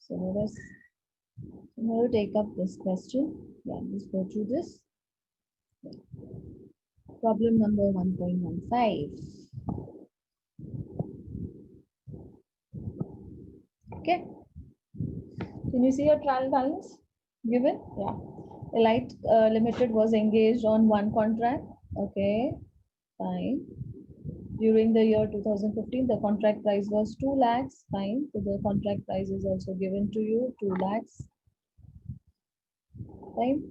So let us now take up this question. Yeah, let's go through this. Problem number 1.15. Okay. Can you see your trial balance given? Yeah. Elite Limited was engaged on one contract. Okay, fine. During the year 2015, the contract price was 2 lakhs. Fine. So the contract price is also given to you, 2 lakhs. Fine.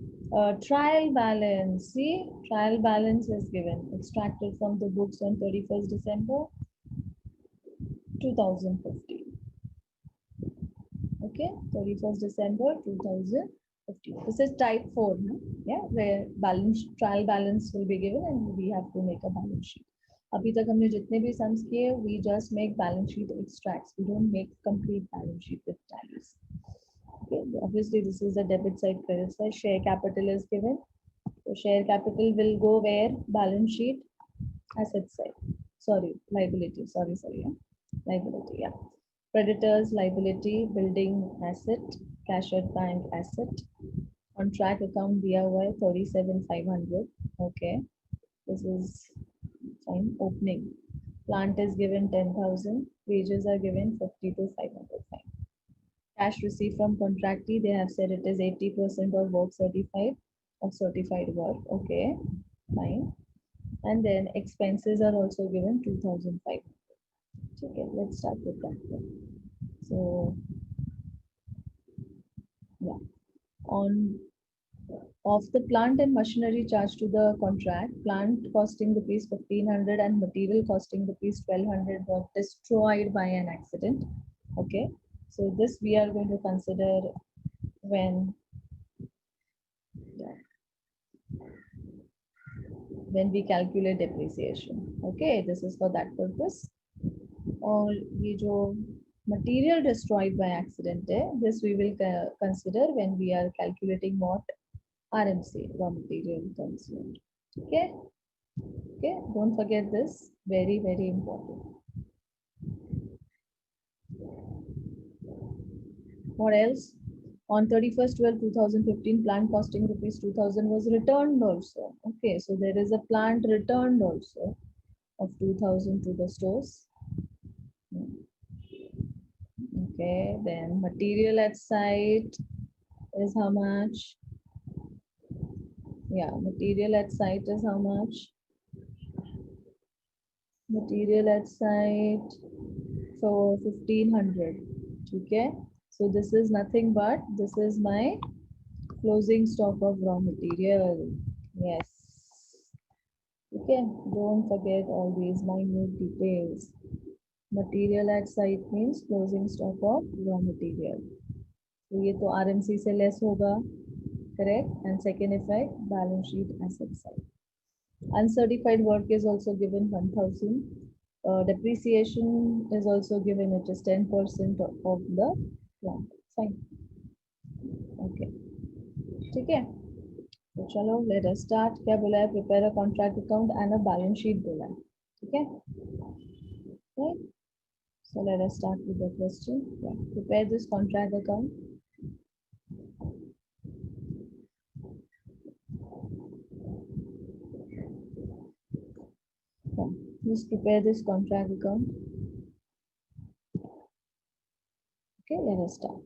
Trial balance. See, trial balance is given. Extracted from the books on 31st December 2015. Okay, 31st December 2015. This is type 4, no? Yeah, where balance trial balance will be given and we have to make a balance sheet. अभी तक हमने जितने भी sums किए, we just make balance sheet extracts. We don't make complete balance sheet with tallies. Okay, obviously this is the debit side, credit side. Share capital is given. So share capital will go where? Balance sheet, asset side. Sorry, liability. Sorry, yeah. Liability, yeah. Creditors, liability, building asset, cash at bank asset, contract account DIY 37,500. Okay, this is fine. Opening. Plant is given 10,000. Wages are given 50 to 500. Fine. Cash received from contractee, they have said it is 80% of work certified of certified work. Okay, fine. And then expenses are also given 2,500. Okay, let's start with that one. So, yeah, on of the plant and machinery charged to the contract, plant costing rupees 1,500 and material costing rupees 1,200 got destroyed by an accident. Okay, so this we are going to consider when we calculate depreciation. Okay, this is for that purpose. और ये जो material destroyed by accident है, this we will consider when we are calculating what RMC, raw material consumed. Okay, okay, don't forget this, very very important. What else? On 31st/12/2015, plant costing rupees 2,000 was returned also. Okay, so there is a plant returned also of 2,000 to the stores. Okay, then material at site is how much? Yeah, material at site is how much? Material at site for 1,500. Okay, so this is nothing but this is my closing stock of raw material. Yes. Okay, don't forget all these minute details. Material at site means closing stock of raw material. तो ये तो RMC से less होगा, correct? And second effect, balance sheet asset side. Uncertified work is also given 1,000. Depreciation is also given, which is 10% of the plant. Fine. Okay. ठीक है. तो चलो, let us start. क्या बोला है? Prepare a contract account and a balance sheet बोला है. ठीक है? Right. So let us start with the question. Yeah. Prepare this contract account. Yeah. Just prepare this contract account. Okay, let us start.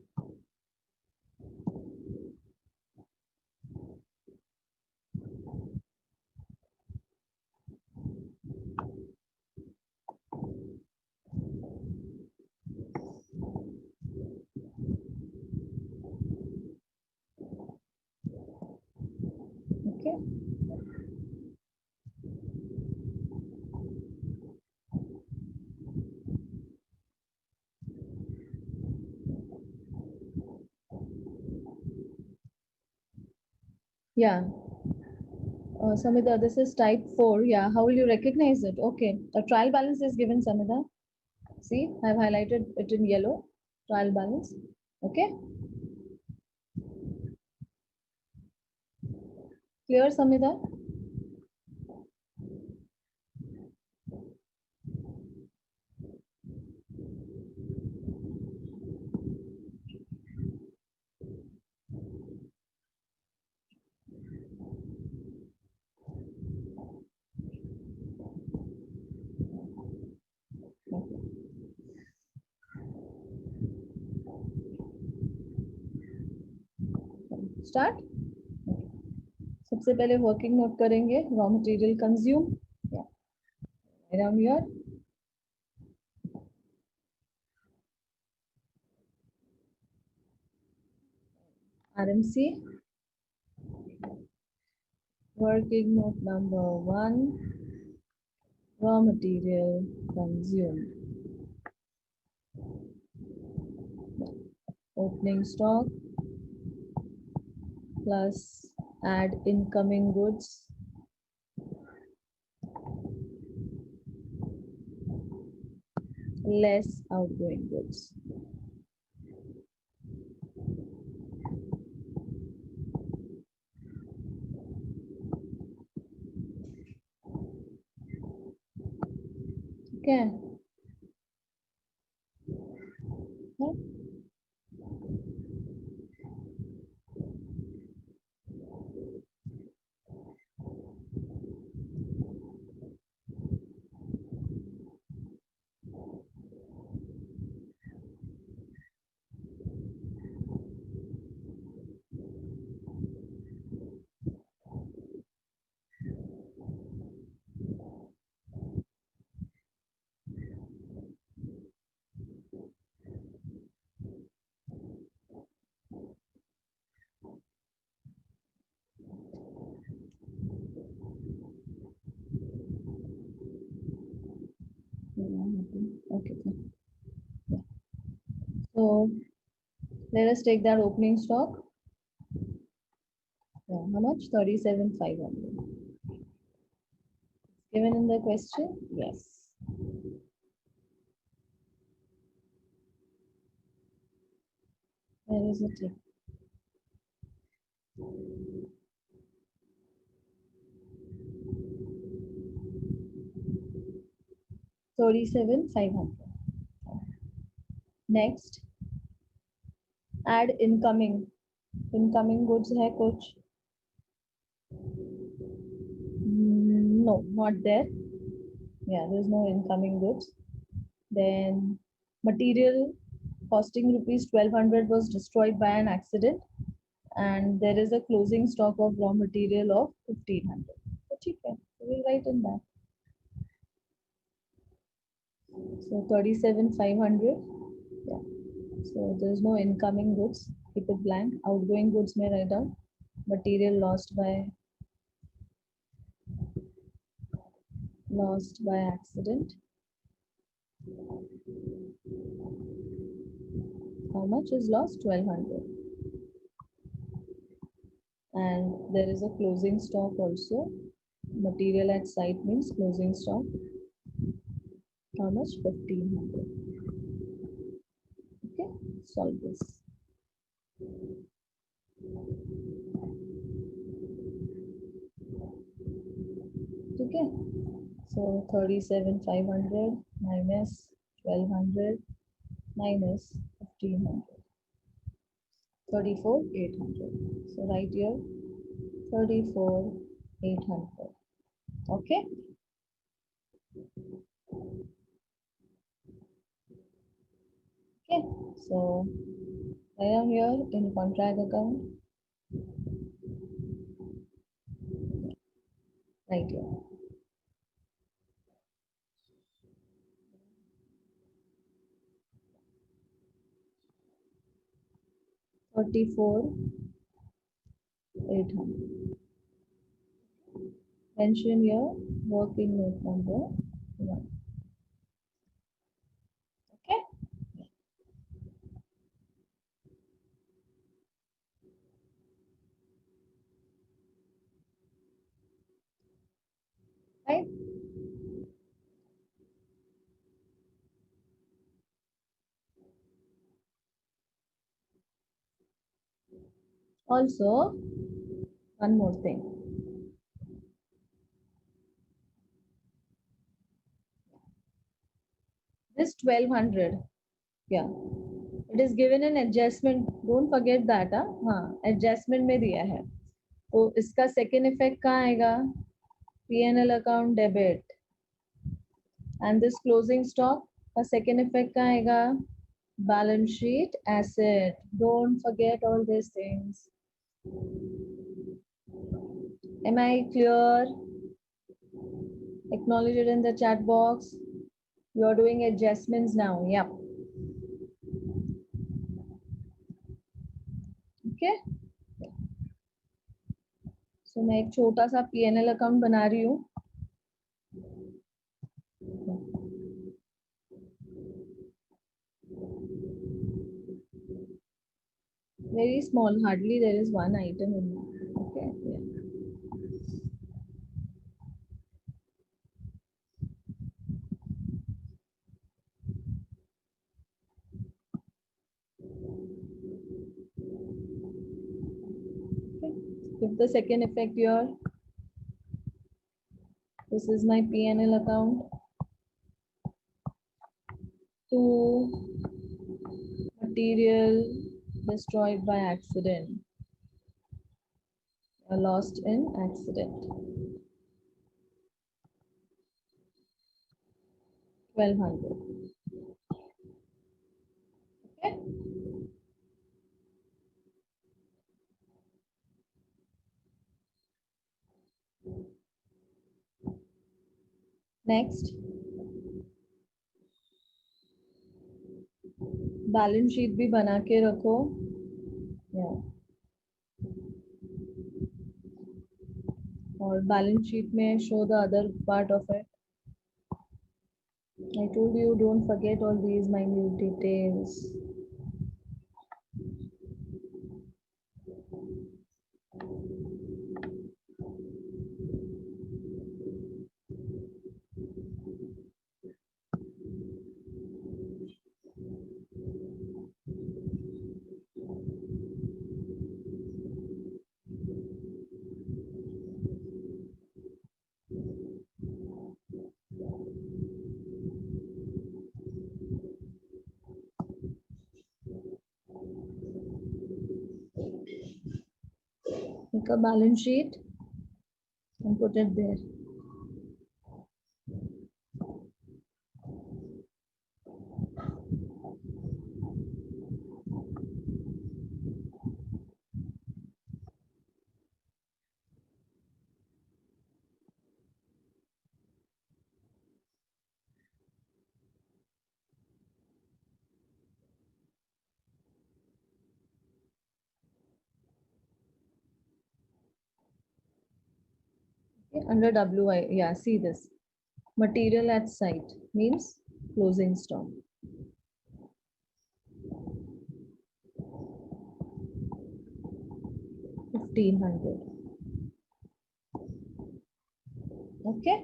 Okay. Yeah. Samita, this is type 4. Yeah. How will you recognize it? Okay. A trial balance is given, Samita. See, I've highlighted it in yellow. Trial balance. Okay. Clear, Samita? Start. सबसे पहले working note करेंगे. Raw material consume. Around here RMC. Working note number 1, raw material consumed. Opening stock plus add incoming goods less outgoing goods. Okay. Okay. Yeah. So let us take that opening stock. Yeah, how much? 37,500. Given in the question? Yes. Where is it? 37,500. Next, add incoming. Incoming goods है कुछ? No, not there. Yeah, there's no incoming goods. Then material costing rupees 1,200 was destroyed by an accident, and there is a closing stock of raw material of 1,500. So ठीक है, so we'll write in that. So 37,500. Yeah. So there's no incoming goods. Keep it blank. Outgoing goods may write down. Material lost by accident. How much is lost? 1,200. And there is a closing stock also. Material at site means closing stock. How much? 1,500. Okay, solve this. Okay, so 37,500 minus 1,200 minus 1,500. 34,800. So right here 34,800. Okay. Okay. So I am here in contract account. Right here. $34,800. Mention here working note number 1. Okay. Right. Also, one more thing. This 1,200. Yeah. It is given an adjustment. Don't forget that. हाँ, adjustment में दिया है. तो इसका second effect कहाँ आएगा? P&L account debit. And this closing stock का second effect कहाँ आएगा? Balance sheet asset. Don't forget all these things. Am I clear? Acknowledge it in the chat box. You are doing adjustments now. Yeah. Okay. So मैं एक छोटा सा P&L account बना रही हूँ. Very small. Hardly there is one item in that. Okay. Yeah. Okay. Give the second effect here. This is my P&L account. 2 material destroyed by accident or lost in accident. 1200. Okay. Next, balance sheet भी बना के रखो. Yeah. और balance sheet में show the other part of it. I told you don't forget all these minute details. Make a balance sheet and put it there. Okay, under WI, yeah, see this. Material at site means closing stock. 1500. Okay.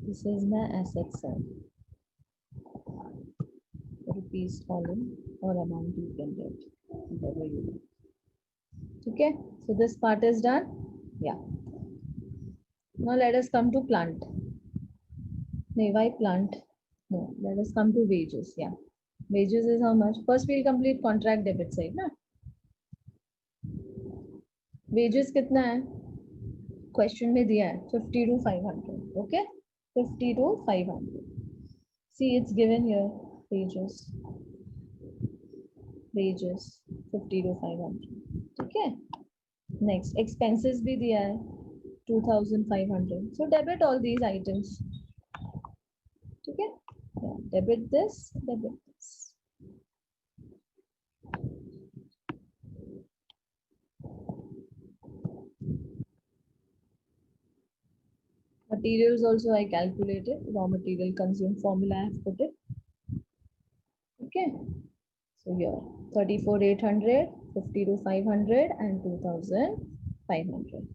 This is my asset side. Rupees column or amount you can get, whatever you want. Okay. So this part is done. Yeah. Now let us come to plant. No, why plant? No, let us come to wages. Yeah. Wages is how much? First we'll complete contract debit side. Na? Wages कितना है? Question में दिया है 50 to 500. Okay. 50 to 500. See, it's given here. Wages. Wages 50 to 500. Okay. Next, expenses भी दिया है 2500. So debit all these items. Okay. Yeah, debit this, debit this. Materials also I calculated. Raw material consumed formula I have put it. Okay. So here 34,800, 50 to 500 and 2,500.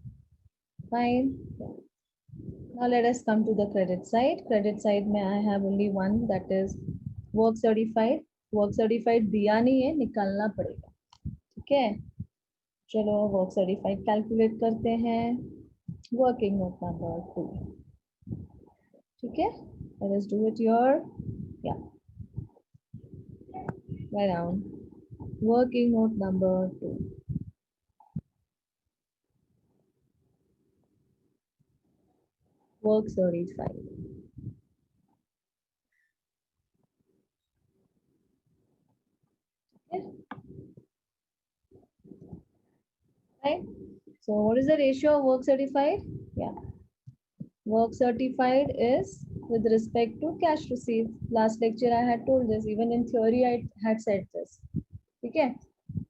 Fine. Yeah. Now let us come to the credit side. Credit side में I have only one, that is work certified. Work certified दिया नहीं है, निकालना पड़ेगा. ठीक है. चलो work certified calculate करते हैं. Working note number 2. ठीक है. Let us do it here. Yeah. Write down. Working note number 2. Work certified. Okay. Right? So what is the ratio of work certified? Yeah. Work certified is with respect to cash received. Last lecture I had told this. Even in theory I had said this. ठीक है?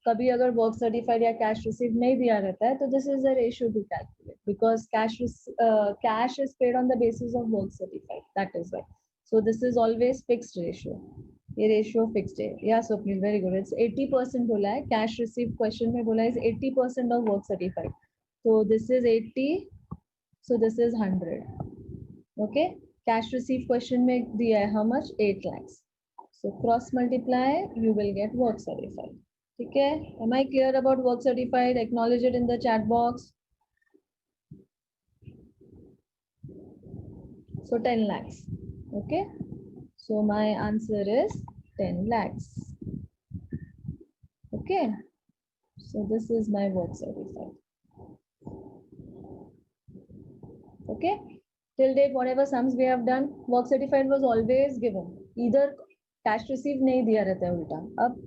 कभी अगर work certified या cash receive नहीं दिया रहता है तो this is the ratio two calculate because cash is paid on the basis of work certified that is why so this is always fixed ratio ये रेशियो फिक्स्ड है या Swapnil very good it's 80% बोला है कैश रिसीव क्वेश्चन में बोला है 80% of work certified so this is 80 so this is 100 okay cash receive question में दिया है how much 8 lakhs so cross multiply you will get work certified ठीक है am I clear about work certified acknowledge it in the chat box so 10 lakhs okay so my answer is 10 lakhs okay so this is my work certified okay till date whatever sums we have done work certified was always given either cash receive नहीं दिया रहता है उल्टा अब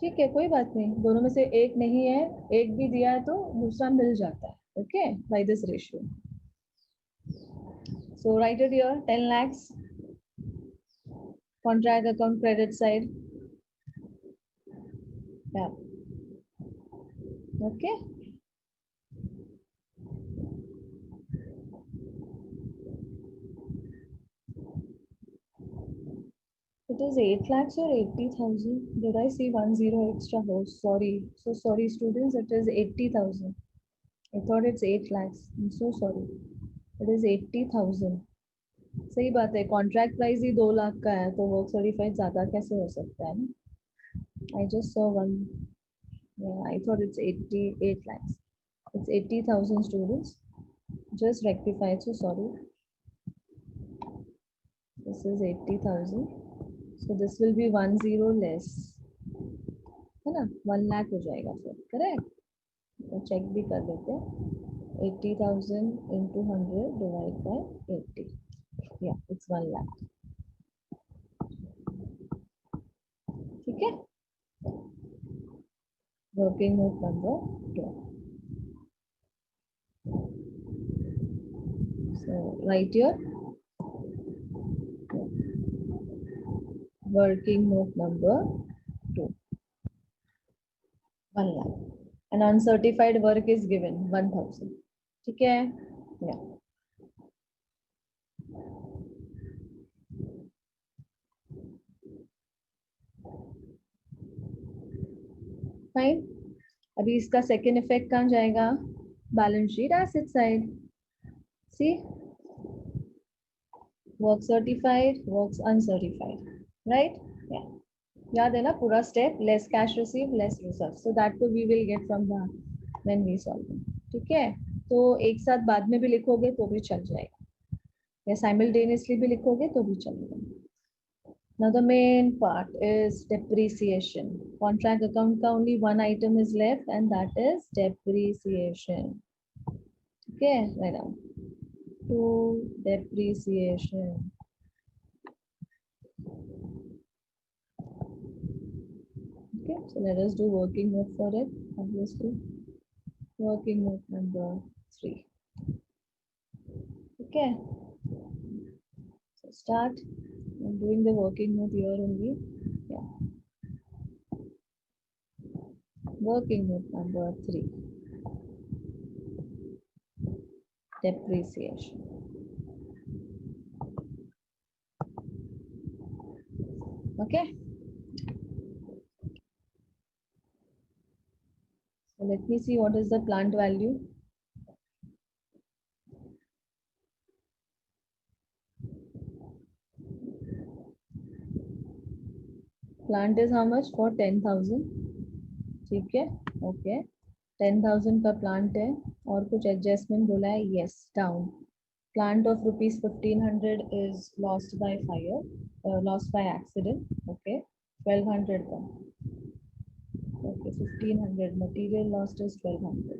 ठीक है कोई बात नहीं दोनों में से एक नहीं है एक भी दिया है तो दूसरा मिल जाता है okay by this ratio so write it here 10 lakhs contract account credit side yeah okay it is 8 lakhs or 80,000 did I see 10 extra oh sorry so sorry students it is 80,000 I thought it's 8 lakhs I'm so sorry it is 80,000 सही बात है contract price ही 2 लाख का है तो work certified ज्यादा कैसे हो सकता है ना I just saw one I thought it's 88 lakhs it's 80,000 students just rectified so sorry this is 80,000 so this will be 10 less है ना 1 लाख हो जाएगा फिर करेक्ट तो चेक भी कर लेते हैं 80,000 into 100 divided by 80 yeah it's 1 lakh ठीक है working note number 2 so right here working note number 2 1 lakh and uncertified work is given 1,000 ठीक है yeah फाइन अभी इसका सेकेंड इफेक्ट कहाँ जाएगा balance sheet asset side see work certified works uncertified right याद है ना पूरा step less cash receive less reserve so that we will get from the when we solve ठीक है तो एक साथ बाद में भी लिखोगे तो भी चल जाएगा या साइमल्टेनियसली भी लिखोगे तो भी चलेगा Now the main part is depreciation. Contract account का only one item is left and that is depreciation. Okay, right now. To depreciation. Okay, so let us do working note for it, obviously. Working note number 3. Okay. So start. I'm doing the working note here only. Yeah. Working note number 3. Depreciation. Okay. So let me see what is the plant value. Plant is how much for 10,000 ठीक है okay 10,000 का plant है और कुछ adjustment बोला है yes down plant of rupees 1,500 is lost by fire lost by accident okay 1,200 का okay 1,500 material lost is 1,200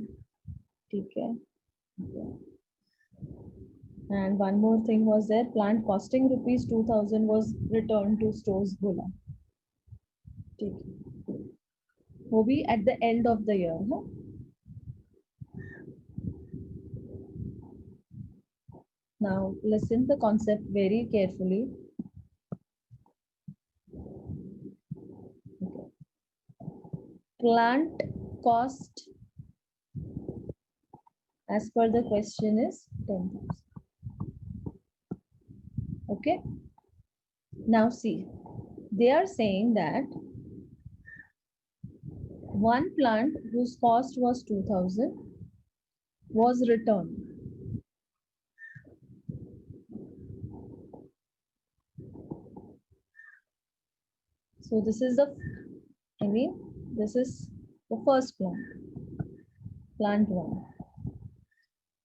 ठीक है and one more thing was there plant costing rupees 2,000 was returned to stores बोला ठीक है वो भी at the end of the year, no? Now listen the concept very carefully. Okay. Plant cost as per the question is 10,000. Okay. Now see, they are saying that one plant whose cost was 2,000 was returned. So this is this is the first plant, plant 1.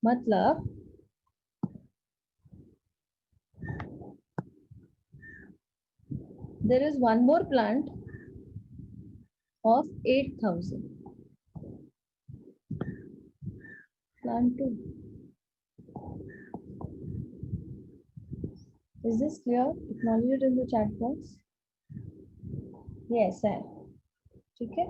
Matlab there is one more plant of 8,000. Plant 2. Is this clear? Acknowledge it in the chat box. Yes, sir. ठीक है?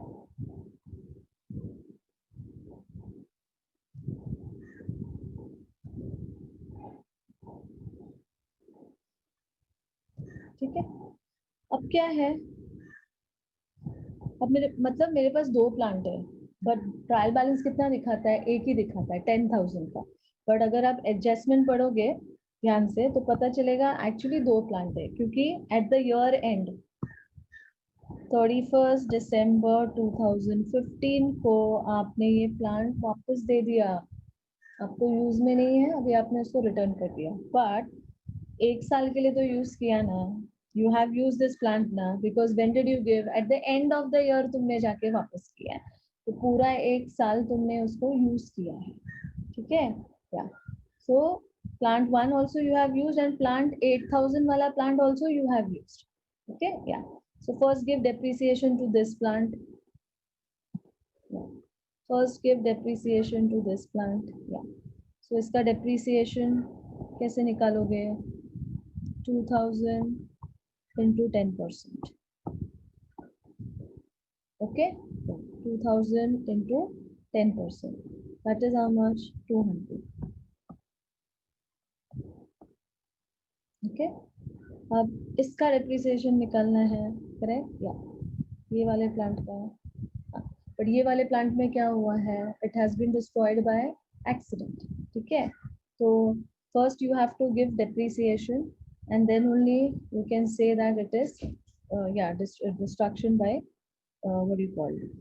ठीक है? अब क्या है? अब मेरे पास 2 plant है, बट ट्रायल बैलेंस कितना दिखाता है? एक ही दिखाता है 10,000 का. बट अगर आप एडजस्टमेंट पढ़ोगे ध्यान से तो पता चलेगा एक्चुअली 2 प्लांट है, क्योंकि एट द ईयर एंड 31 दिसंबर 2015 को आपने ये प्लांट वापस दे दिया, आपको यूज में नहीं है, अभी आपने उसको रिटर्न कर दिया. बट 1 साल के लिए तो यूज किया ना, you have use this plant ना, because when did you give? At the end of the year तुमने जाके वापस किया है, तो पूरा 1 साल तुमने उसको यूज किया है. ठीक है? या सो plant 1 also you have used, and plant 8,000 wala plant also you have used. Okay, yeah. So first give depreciation to this plant. Yeah. First give depreciation to this plant. Yeah. So iska depreciation kaise nikaloge? 2,000 into 10%. Okay, 2,000 into 10%. That is how much? 200. Okay. अब इसका depreciation निकालना है, correct? या ये वाले plant का. But ये वाले प्लांट में क्या हुआ है? It has been destroyed by accident. ठीक है? तो first you have to give depreciation and then only you can say that it is destruction by what do you call it?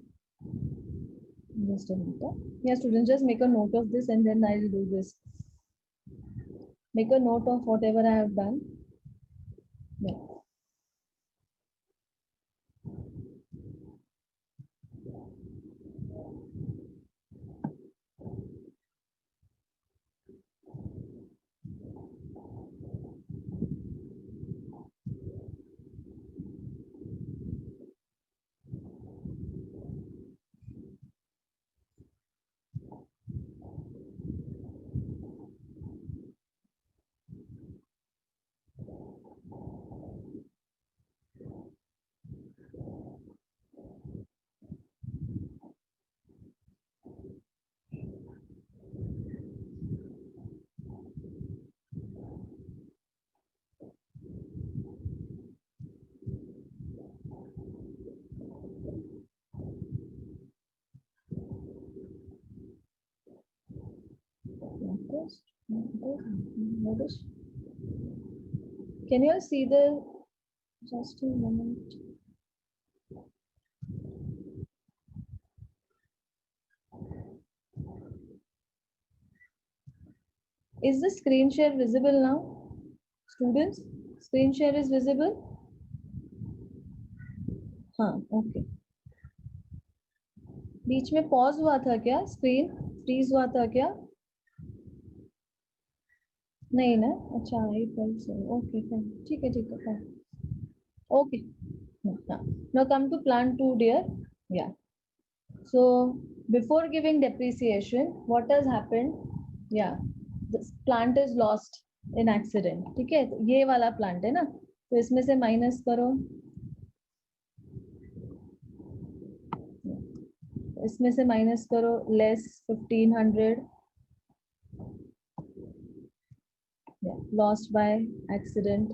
Just a minute. Yeah, students, just make a note of this and then I'll do this. Make a note of whatever I have done. Yeah. Notice. Can you all see the? Just a moment. Is the screen share visible now? Students, screen share is visible? हाँ, okay. बीच में pause हुआ था क्या? Screen freeze हुआ था क्या? नहीं ना? अच्छा, ओके फाइन. ठीक है, fine. Okay. Now come to plant 2, dear. Yeah. So before giving depreciation, what has happened? Yeah, this plant is lost in accident. ठीक है? तो ये वाला plant है ना, तो इसमें से माइनस करो, इसमें से माइनस करो, less 1,500. lost by accident.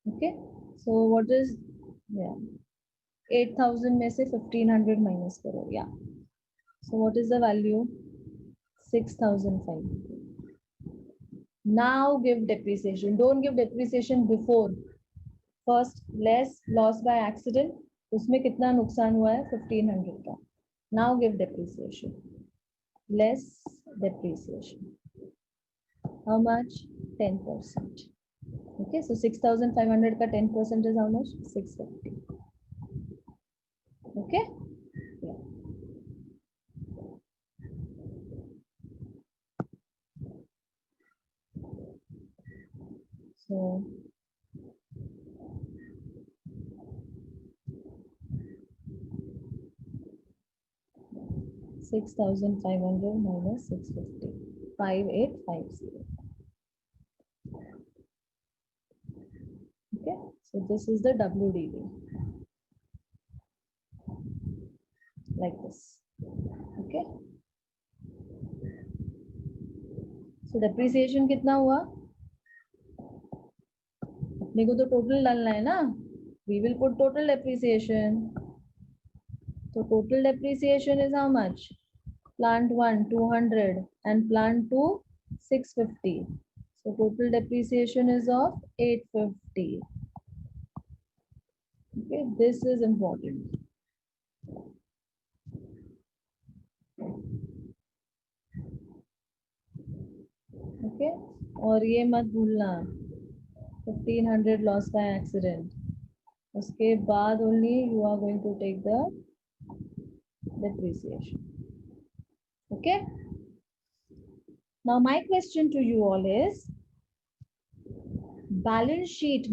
Okay, so what is, yeah, 8,000 में से 1,500 minus करो, yeah. So what is the value? 6,500. Now give depreciation. Don't give depreciation before. First less loss by accident. उसमें कितना नुकसान हुआ है? 1,500 का. Now give depreciation. Less depreciation. How much? 10%. Okay, so 6,500 ka 10% is how much? 650. Okay. Yeah. So 6,500 minus 650. 5,850. Okay, so this is the WDV. Like this. Okay. So depreciation कितना हुआ? अपने को तो total डालना है ना? We will put total depreciation. So total depreciation is how much? Plant 1 200 and plant 2 650. So total depreciation is of 850. Okay, this is important. Okay, और ये मत भूलना 1,500 loss by accident. उसके बाद only you are going to take the depreciation. Okay. Now my question to you all is, balance sheet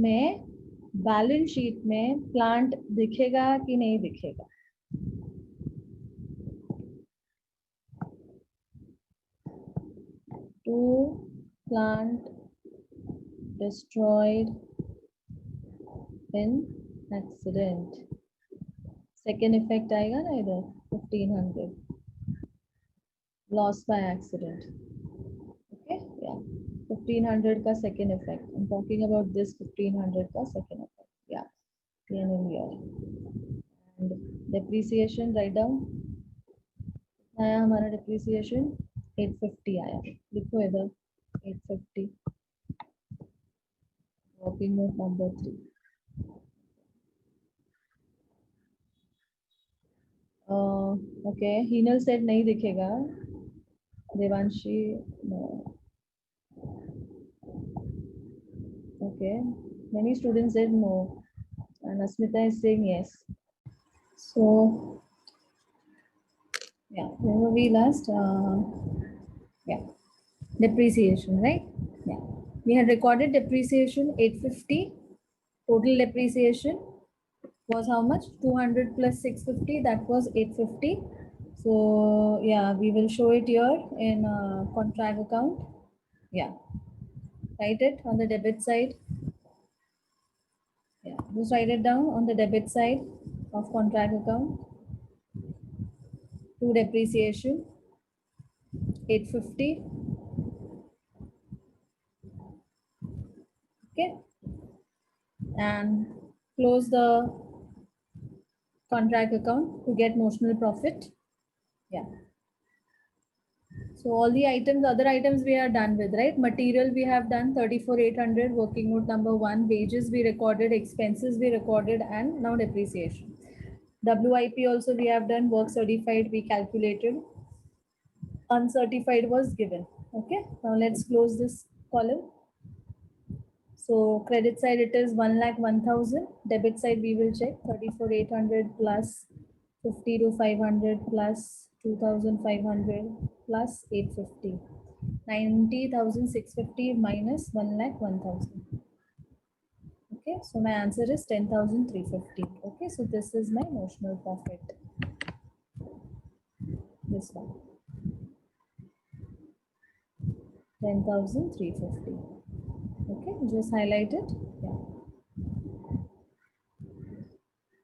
में plant दिखेगा कि नहीं दिखेगा? Two plant destroyed in accident. Second effect आएगा ना इधर 1,500 loss by accident. Okay, yeah, 1,500 का second effect. I'm talking about this 1,500 का second effect. Yeah, in here. And depreciation, write down. आया हमारा depreciation 850 आया. लिखो इधर 850. Working note number 3. Okay, Hinal said नहीं दिखेगा. Devanshi, no. Okay, many students said no, and Asmita is saying yes. So, yeah, where were we last? Yeah, depreciation, right? Yeah, we had recorded depreciation 850. Total depreciation was how much? 200 plus 650. That was 850. So yeah, we will show it here in contract account. Yeah, write it on the debit side. Yeah, just write it down on the debit side of contract account. To depreciation 850. Okay, and close the contract account to get notional profit. Yeah. So all the items, other items we are done with, right? Material we have done 34,800, working note number 1. Wages we recorded, expenses we recorded, and now depreciation. WIP also we have done, work certified we calculated, uncertified was given. Okay, now let's close this column. So credit side it is 1,01,000. Debit side we will check 34,800 plus 50 to 500 plus 2,500 plus 850. 90,650 minus 1,01,000. Okay, so my answer is 10,350. Okay, so this is my notional profit. This one. 10,350. Okay, just highlight it. Yeah.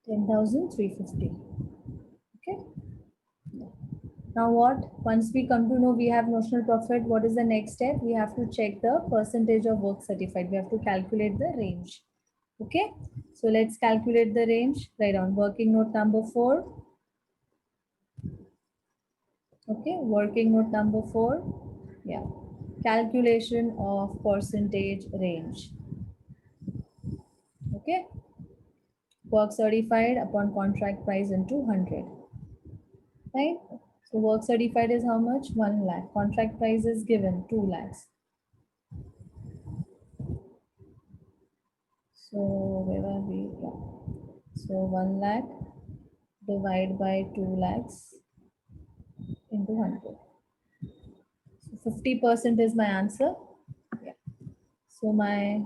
10,350. Okay. Now what? Once we come to know we have notional profit, what is the next step? We have to check the percentage of work certified. We have to calculate the range. Okay. So let's calculate the range. Write down working note number 4. Okay. Working note number 4. Yeah. Calculation of percentage range. Okay. Work certified upon contract price into 100. Right. So work certified is how much? 1 lakh. Contract price is given 2 lakhs. So where are we? Yeah. So 1 lakh divide by 2 lakhs into 100. So 50% is my answer. Yeah. So my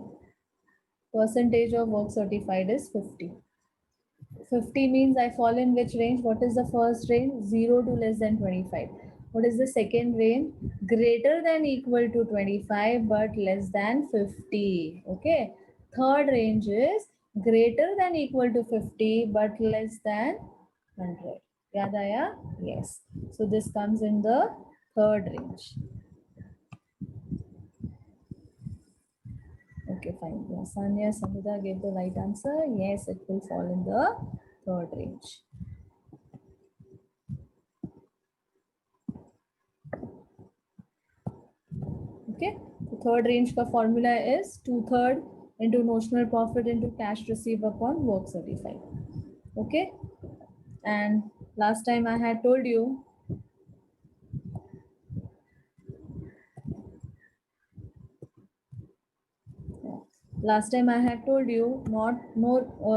percentage of work certified is 50. 50 means I fall in which range? What is the first range? 0 to less than 25. What is the second range? Greater than equal to 25 but less than 50. Okay. Third range is greater than equal to 50 but less than 100. Yaad aaya? Yes. So this comes in the third range. Okay, fine. Yeah, Sanya Samhita gave the right answer. Yes, it will fall in the third range. Okay, the third range ka formula is 2/3 into notional profit into cash received upon work certified. Okay, and last time I had told you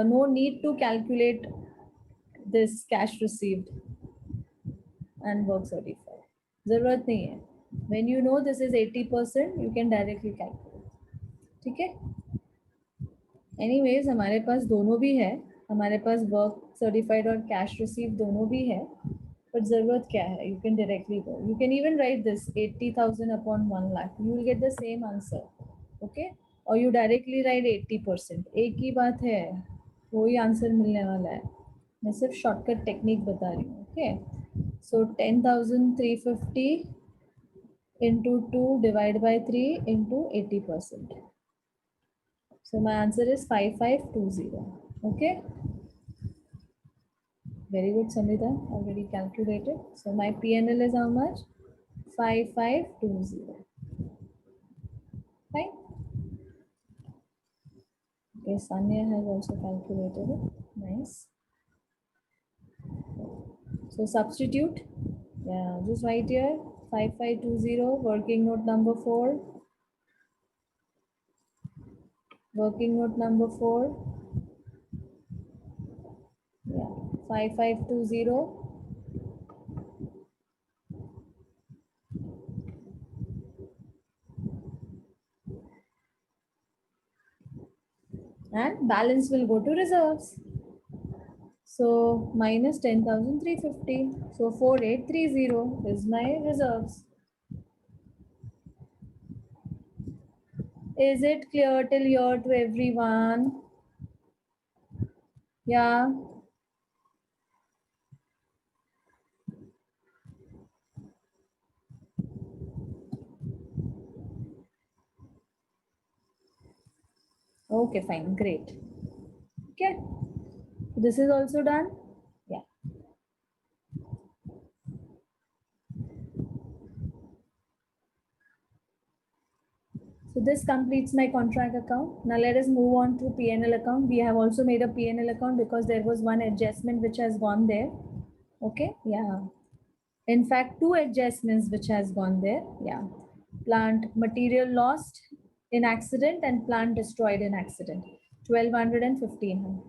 no need to calculate this cash received and work certified. जरूरत नहीं है. When you know this is 80%, you can directly calculate. ठीक है? Anyways हमारे पास दोनों भी है. हमारे पास वर्क सर्टिफाइड और कैश रिसीव दोनों भी है. बट जरूरत क्या है? You can directly go. You can even right this 80,000 upon 1 lakh. You will get the same answer. Okay. और यू डायरेक्टली राइट 80%. एक ही बात है, वही आंसर मिलने वाला है. मैं सिर्फ शॉर्टकट टेक्निक बता रही हूँ. Okay. So 10,350 into 2 divided by 3 into 80%. So my answer is 5520. Okay. Very good, Samrita. Already calculated. So my PNL is how much? 5520. Fine. Okay, Sanya has also calculated it. Nice. So substitute. Yeah, just write here 5520. Working note number 4. Working note number 4. Yeah, 5520. And balance will go to reserves. So minus 10,350. So 4830 is my reserves. Is it clear till here to everyone? Yeah. Okay, fine, great. Okay. This is also done. Yeah. So this completes my contract account. Now let us move on to P&L account. We have also made a P&L account because there was one adjustment which has gone there. Okay. Yeah. In fact, two adjustments which has gone there. Yeah. Plant material lost in accident and plant destroyed in accident. 1200 and 1500.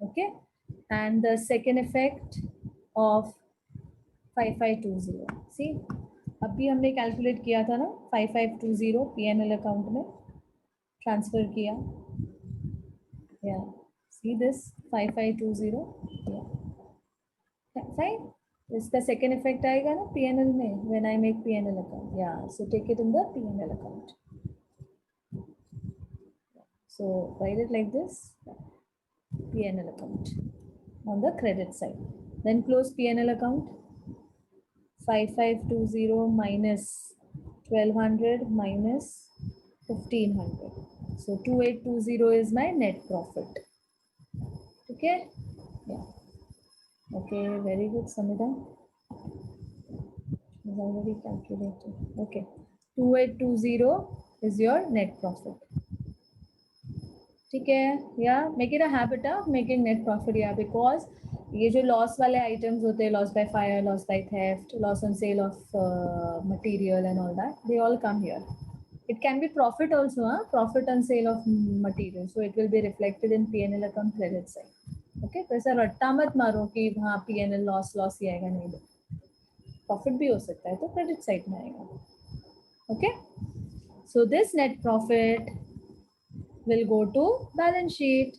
Okay. And the second effect of 5520. See, अभी हमने calculate किया था ना 5520 P&L account में transfer किया. Yeah. See this 5520. Yeah. Fine. इसका second effect आएगा ना P&L में when I make P&L account. Yeah. So take it in the P&L account. So write it like this. P&L account on the credit side. Then close P&L account. 5520 minus 1200 minus 1500. So 2820 is my net profit. Okay? Yeah. Okay, very good, Samita. Is already calculated. Okay. 2820 is your net profit. ठीक है, yeah, make it a habit of making net profit, yeah, because ये जो loss वाले items होते हैं, loss by fire, loss by theft, loss on sale of material and all that, they all come here. It can be profit also, profit on sale of material, so it will be reflected in P&L account credit side. Okay, तो ऐसा रट्टा मत मारो कि हाँ P&L loss ही आएगा, नहीं, profit भी हो सकता है तो क्रेडिट साइड में आएगा. Okay, so this net profit will go to balance sheet.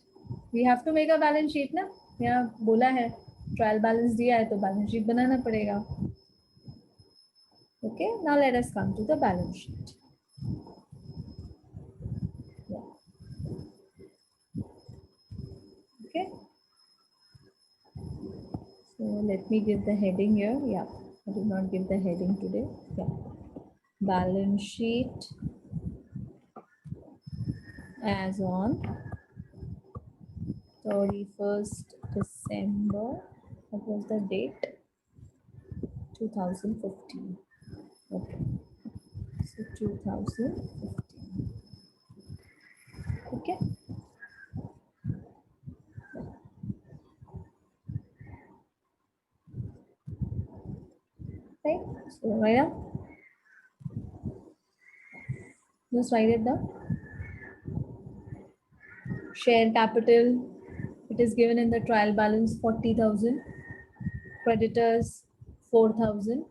We have to make a balance sheet ना, यहाँ बोला है ट्रायल बैलेंस दिया है तो बैलेंस शीट बनाना पड़ेगा. Okay, now let us come to the balance sheet. Yeah. Okay, so let me give the heading here. Yeah, I did not give the heading today. Yeah, balance sheet as on 31st December, what was the date? 2015. Okay, so 2015. Okay, right, so right now just write it down. Share capital, it is given in the trial balance 40,000, creditors 4,000,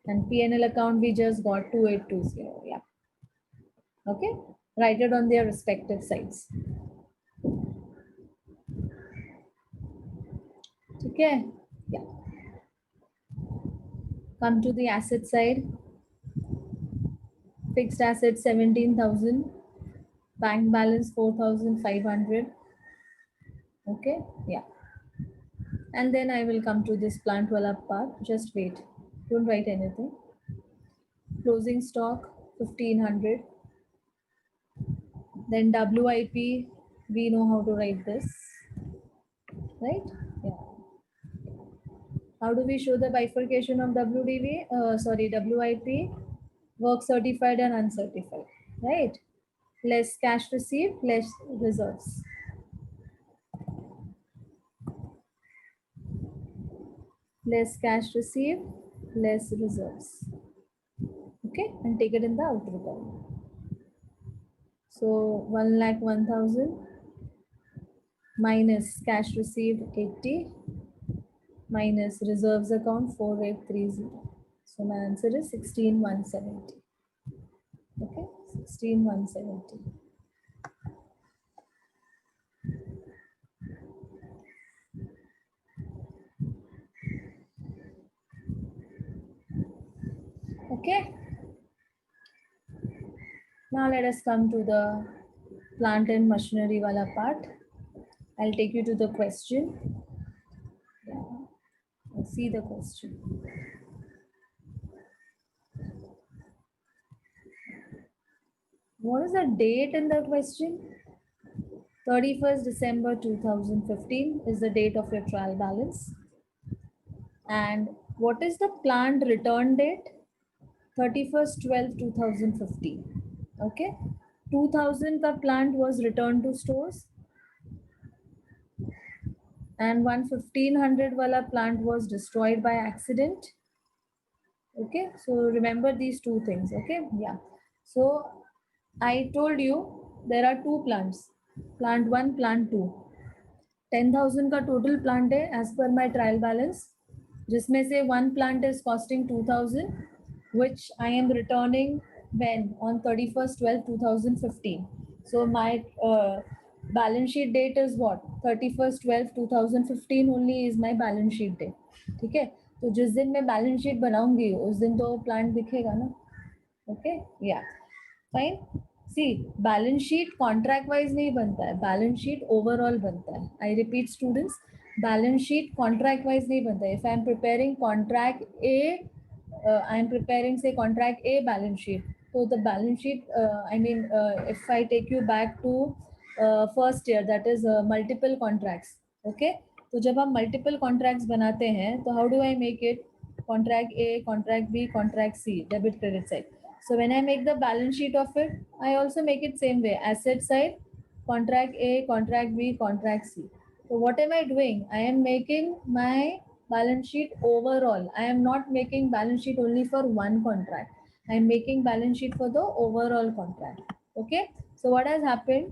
and P&L account we just got 2820. Yeah, okay, write it on their respective sides. Okay, yeah, come to the asset side. Fixed assets 17,000, bank balance 4,500. Okay, yeah, and then I will come to this plant wala part. Just wait, don't write anything. Closing stock 1,500. Then WIP, we know how to write this, right? Yeah. How do we show the bifurcation of WIP? Work certified and uncertified, right? Less cash received, less reserves. Less cash received, less reserves. Okay, and take it in the outer column. So 1,01,000 minus cash received 80 minus reserves account 4830. So my answer is 16,170. Okay, 16,170. Okay. Now let us come to the plant and machinery wala part. I'll take you to the question. Yeah. Let's see the question. What is the date in the question? 31st December 2015 is the date of your trial balance. And what is the planned return date? 31st 12 2015. Okay, 2000 ka plant was returned to stores, and 1500 wala plant was destroyed by accident. Okay, so remember these two things. Okay, yeah, so I told you there are two plants, plant 1, plant 2. 10,000 का total plant है as per my trial balance, जिसमें से one plant is costing 2,000, which I am returning when? On 31st 12 2015. So my balance sheet date is what? 31st 12 2015 only is my balance sheet date. ठीक है, तो जिस दिन मैं balance sheet बनाऊंगी उस दिन तो प्लांट दिखेगा ना. Okay, yeah fine. See, balance sheet contract wise नहीं बनता है, बैलेंस शीट ओवरऑल बनता है. I repeat students, balance sheet contract wise नहीं बनता है. If I am preparing contract A, I am preparing say contract A balance sheet, so the balance sheet, I mean, if I take you back to first year, that is multiple contracts. Okay, तो जब हम multiple contracts बनाते हैं तो how do I make it? Contract A, contract B, contract C, debit credit side. So when I make the balance sheet of it, I also make it same way. Asset side, contract A, contract B, contract C. So what am I doing? I am making my balance sheet overall. I am not making balance sheet only for one contract. I am making balance sheet for the overall contract. Okay, so what has happened?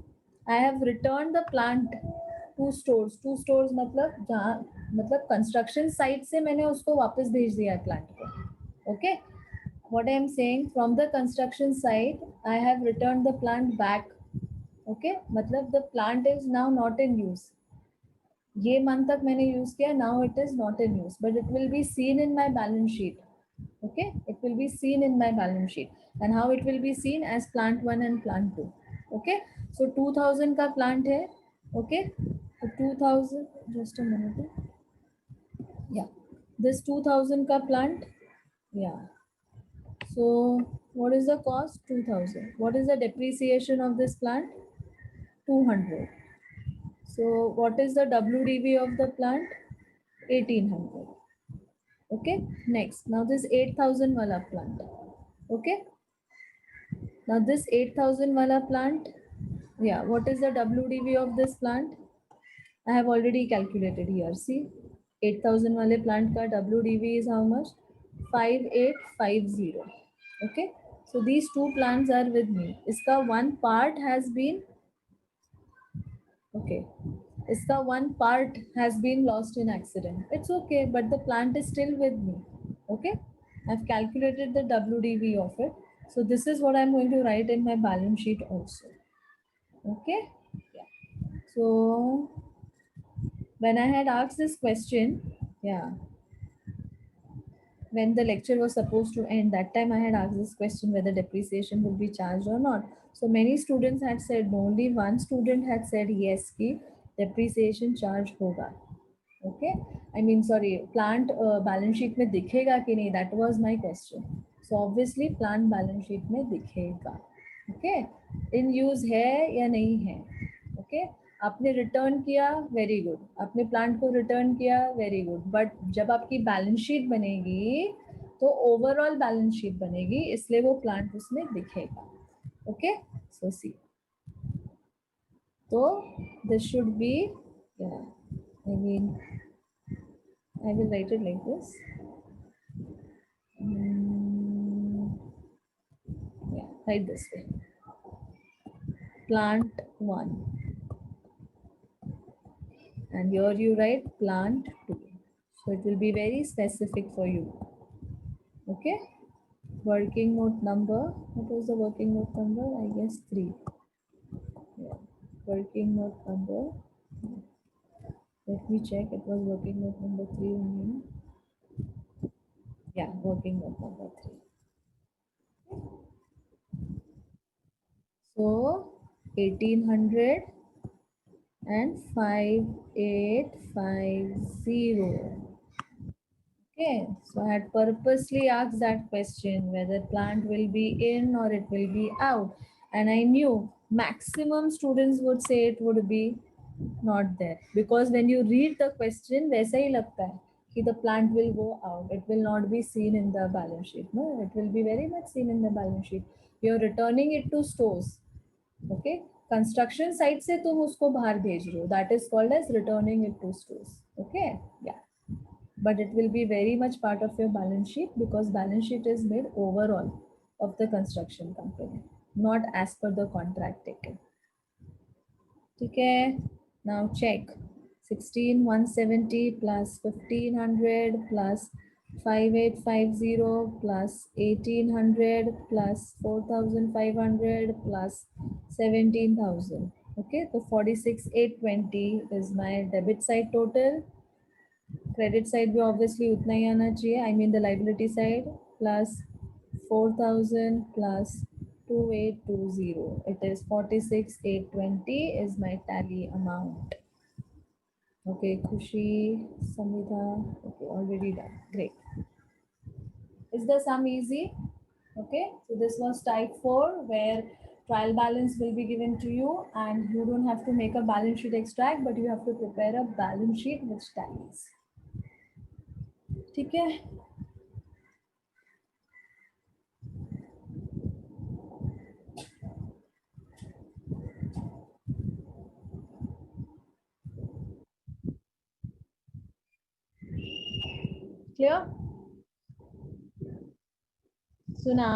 I have returned the plant to stores. Two stores मतलब जहाँ मतलब construction site से मैंने उसको वापस भेज दिया है plant को. Okay, what I am saying, from the construction site I have returned the plant back. Okay, मतलब the plant is now not in use. ये month तक मैंने use किया, now it is not in use, but it will be seen in my balance sheet. Okay, it will be seen in my balance sheet. And how it will be seen? As plant 1 and plant 2. Okay, so 2000 का plant है. Okay, so 2000, just a minute. Yeah, this 2000 का plant. Yeah, so what is the cost? 2000. What is the depreciation of this plant? 200. So what is the WDV of the plant? 1800. Okay, next, now this 8000 wala plant. Okay, now this 8000 wala plant, yeah, what is the WDV of this plant? I have already calculated here. See, 8000 wale plant ka WDV is how much? 5850. Okay, so these two plants are with me. Iska one part has been, okay, iska one part has been lost in accident. It's okay, but the plant is still with me. Okay, I've calculated the WDV of it. So this is what I'm going to write in my balance sheet also. Okay, yeah. So when I had asked this question, yeah, when the lecture was supposed to end, that time I had asked this question whether depreciation will be charged or not. So many students had said no. Only one student had said yes, ki depreciation charge hoga. Okay, I mean, sorry, plant balance sheet में दिखेगा कि नहीं? That was my question. So obviously plant balance sheet में दिखेगा. Okay, in use है या नहीं है? Okay, आपने रिटर्न किया, वेरी गुड. आपने प्लांट को रिटर्न किया, वेरी गुड. बट जब आपकी बैलेंस शीट बनेगी तो ओवरऑल बैलेंस शीट बनेगी, इसलिए वो प्लांट उसमें दिखेगा. ओके, सो सी, तो this should be, I mean I will write it like this. Yeah, write this way. Plant 1. And here you write plant 2. So it will be very specific for you. Okay. Working note number. What was the working note number? I guess 3. Yeah. Working note number. Let me check. It was working note number 3 only. Yeah, working note number 3. So 1800 and 5850. Okay, so I had purposely asked that question whether plant will be in or it will be out, and I knew maximum students would say it would be not there, because when you read the question वैसा ही लगता है कि the plant will go out, it will not be seen in the balance sheet. No, it will be very much seen in the balance sheet. You're returning it to stores. Okay, construction site से तुम उसको बाहर भेज रहे हो, that is called as returning it to stores. Okay, yeah, but it will be very much part of your balance sheet because balance sheet is made overall of the construction company, not as per the contract taken. Okay, now check. 16,170 plus 1500 plus 5850 plus 1800 plus 4500 plus 17,000. Okay, so 46,820 is my debit side total. Credit side भी obviously उतना ही आना चाहिए. I mean the liability side plus 4,000 plus 2820. It is 46,820 is my tally amount. Okay, Khushi, Samita, okay, already done. Great. Is the sum easy? Okay, so this was type 4 where trial balance will be given to you and you don't have to make a balance sheet extract, but you have to prepare a balance sheet which tallies. ठीक है? Clear? So now